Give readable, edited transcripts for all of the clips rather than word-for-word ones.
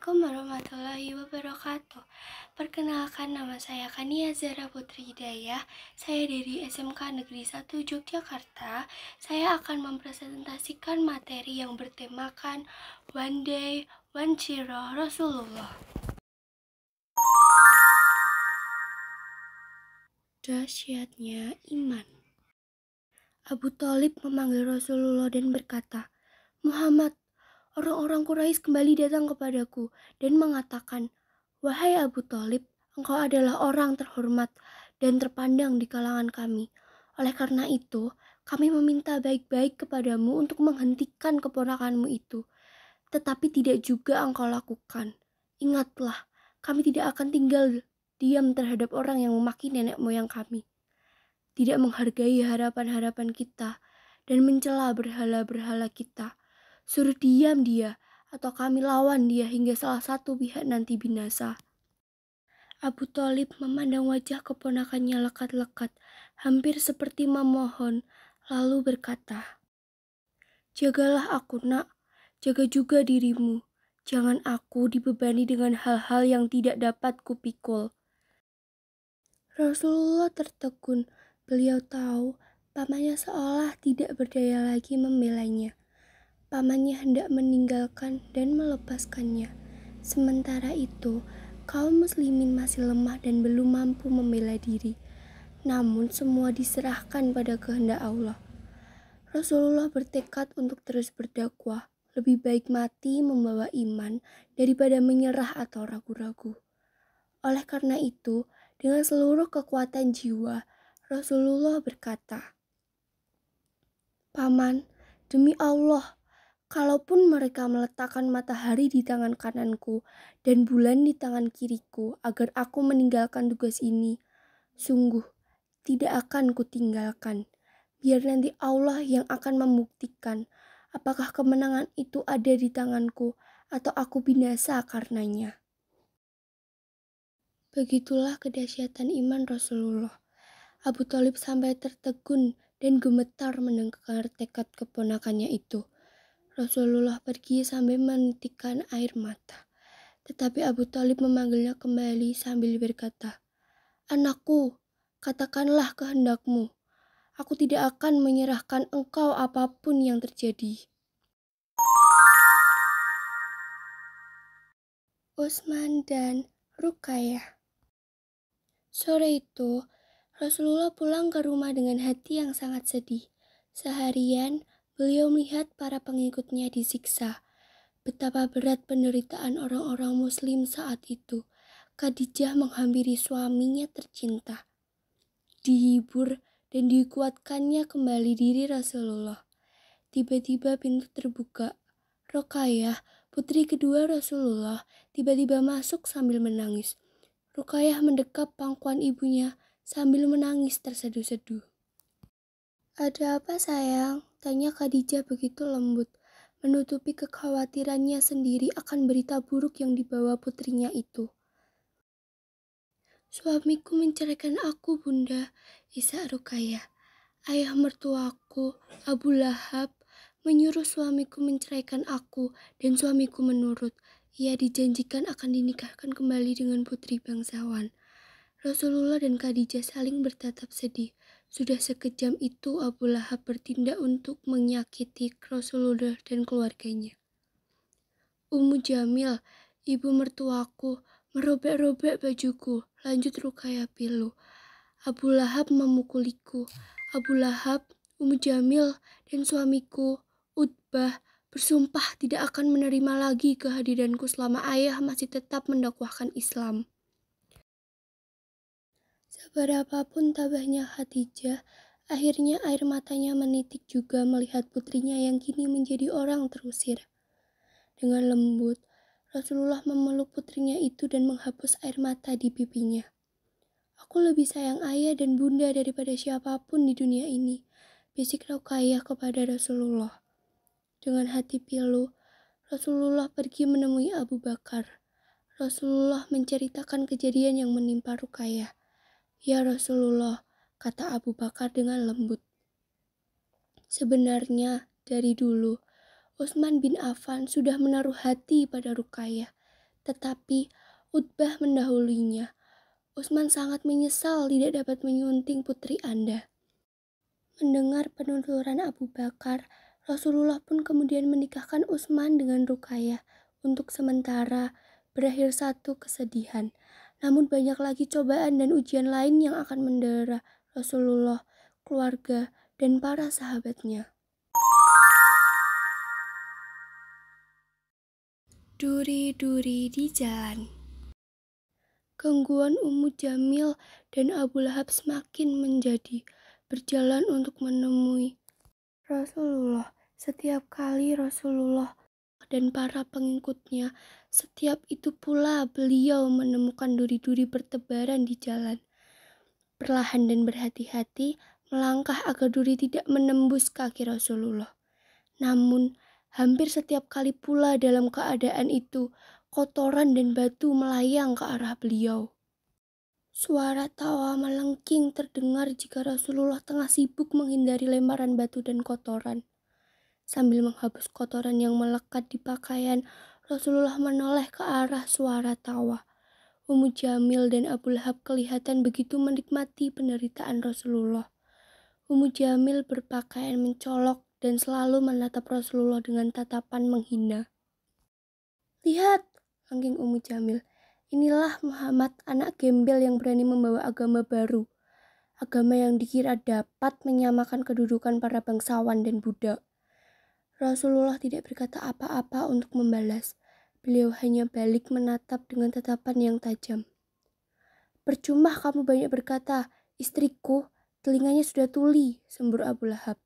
Assalamualaikum warahmatullahi wabarakatuh. Perkenalkan, nama saya Kania Zara Putri Hidayah. Saya dari SMK Negeri 1 Yogyakarta. Saya akan mempresentasikan materi yang bertemakan One Day, One Zero Rasulullah. Dahsyatnya iman. Abu Thalib memanggil Rasulullah dan berkata, "Muhammad, orang-orang Quraisy kembali datang kepadaku dan mengatakan, 'Wahai Abu Thalib, engkau adalah orang terhormat dan terpandang di kalangan kami. Oleh karena itu, kami meminta baik-baik kepadamu untuk menghentikan keponakanmu itu. Tetapi tidak juga engkau lakukan. Ingatlah, kami tidak akan tinggal diam terhadap orang yang memaki nenek moyang kami, tidak menghargai harapan-harapan kita, dan mencela berhala-berhala kita. Suruh diam dia, atau kami lawan dia hingga salah satu pihak nanti binasa.'" Abu Thalib memandang wajah keponakannya lekat-lekat, hampir seperti memohon, lalu berkata, "Jagalah aku, nak. Jaga juga dirimu. Jangan aku dibebani dengan hal-hal yang tidak dapat kupikul." Rasulullah tertegun. Beliau tahu pamannya seolah tidak berdaya lagi membelanya. Pamannya hendak meninggalkan dan melepaskannya. Sementara itu, kaum muslimin masih lemah dan belum mampu membela diri. Namun semua diserahkan pada kehendak Allah. Rasulullah bertekad untuk terus berdakwah. Lebih baik mati membawa iman daripada menyerah atau ragu-ragu. Oleh karena itu, dengan seluruh kekuatan jiwa, Rasulullah berkata, "Paman, demi Allah, kalaupun mereka meletakkan matahari di tangan kananku dan bulan di tangan kiriku agar aku meninggalkan tugas ini, sungguh tidak akan kutinggalkan. Biar nanti Allah yang akan membuktikan apakah kemenangan itu ada di tanganku atau aku binasa karenanya." Begitulah kedahsyatan iman Rasulullah. Abu Thalib sampai tertegun dan gemetar mendengar tekad keponakannya itu. Rasulullah pergi sambil menitikkan air mata. Tetapi Abu Thalib memanggilnya kembali sambil berkata, "Anakku, katakanlah kehendakmu. Aku tidak akan menyerahkan engkau apapun yang terjadi." Utsman dan Ruqayyah. Sore itu, Rasulullah pulang ke rumah dengan hati yang sangat sedih. Seharian, beliau melihat para pengikutnya disiksa. Betapa berat penderitaan orang-orang muslim saat itu. Khadijah menghampiri suaminya tercinta. Dihibur dan dikuatkannya kembali diri Rasulullah. Tiba-tiba pintu terbuka. Ruqayyah, putri kedua Rasulullah, tiba-tiba masuk sambil menangis. Ruqayyah mendekap pangkuan ibunya sambil menangis terseduh-seduh. "Ada apa, sayang?" tanya Khadijah begitu lembut, menutupi kekhawatirannya sendiri akan berita buruk yang dibawa putrinya itu. "Suamiku menceraikan aku, Bunda," isak Ruqayyah. "Ayah mertuaku, Abu Lahab, menyuruh suamiku menceraikan aku dan suamiku menurut. Ia dijanjikan akan dinikahkan kembali dengan putri bangsawan." Rasulullah dan Khadijah saling bertatap sedih. Sudah sekejam itu Abu Lahab bertindak untuk menyakiti Rasulullah dan keluarganya. "Ummu Jamil, ibu mertuaku, merobek-robek bajuku," lanjut Ruqayyah pilu. "Abu Lahab memukuliku. Abu Lahab, Ummu Jamil, dan suamiku, Utbah, bersumpah tidak akan menerima lagi kehadiranku selama ayah masih tetap mendakwahkan Islam." Seberapapun tabahnya Khadijah, akhirnya air matanya menitik juga melihat putrinya yang kini menjadi orang terusir. Dengan lembut, Rasulullah memeluk putrinya itu dan menghapus air mata di pipinya. "Aku lebih sayang ayah dan bunda daripada siapapun di dunia ini," bisik Ruqayyah kepada Rasulullah. Dengan hati pilu, Rasulullah pergi menemui Abu Bakar. Rasulullah menceritakan kejadian yang menimpa Ruqayyah. "Ya Rasulullah," kata Abu Bakar dengan lembut, "sebenarnya dari dulu Utsman bin Affan sudah menaruh hati pada Ruqayyah. Tetapi Utbah mendahulunya. Utsman sangat menyesal tidak dapat menyunting putri Anda. Mendengar penuturan Abu Bakar, Rasulullah pun kemudian menikahkan Utsman dengan Ruqayyah. Untuk sementara, berakhir satu kesedihan. Namun banyak lagi cobaan dan ujian lain yang akan mendera Rasulullah, keluarga, dan para sahabatnya. Duri-duri di jalan. Gangguan Ummu Jamil dan Abu Lahab semakin menjadi. Berjalan untuk menemui Rasulullah. Setiap kali Rasulullah dan para pengikutnya, setiap itu pula beliau menemukan duri-duri bertebaran di jalan. Perlahan dan berhati-hati melangkah agar duri tidak menembus kaki Rasulullah. Namun, hampir setiap kali pula dalam keadaan itu, kotoran dan batu melayang ke arah beliau. Suara tawa melengking terdengar jika Rasulullah tengah sibuk menghindari lemparan batu dan kotoran. Sambil menghapus kotoran yang melekat di pakaian, Rasulullah menoleh ke arah suara tawa. Ummu Jamil dan Abu Lahab kelihatan begitu menikmati penderitaan Rasulullah. Ummu Jamil berpakaian mencolok dan selalu menatap Rasulullah dengan tatapan menghina. "Lihat," langgeng Ummu Jamil, "inilah Muhammad, anak gembel yang berani membawa agama baru. Agama yang dikira dapat menyamakan kedudukan para bangsawan dan budak." Rasulullah tidak berkata apa-apa untuk membalas. Beliau hanya balik menatap dengan tatapan yang tajam. "Percuma kamu banyak berkata, istriku, telinganya sudah tuli," sembur Abu Lahab.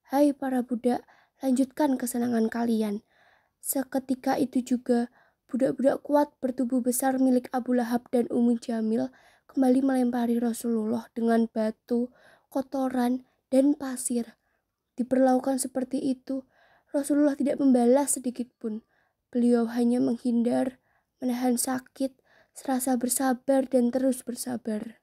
"Hai para budak, lanjutkan kesenangan kalian." Seketika itu juga, budak-budak kuat bertubuh besar milik Abu Lahab dan Ummu Jamil kembali melempari Rasulullah dengan batu, kotoran, dan pasir. Diperlakukan seperti itu, Rasulullah tidak membalas sedikit pun. Beliau hanya menghindar, menahan sakit, serasa bersabar dan terus bersabar.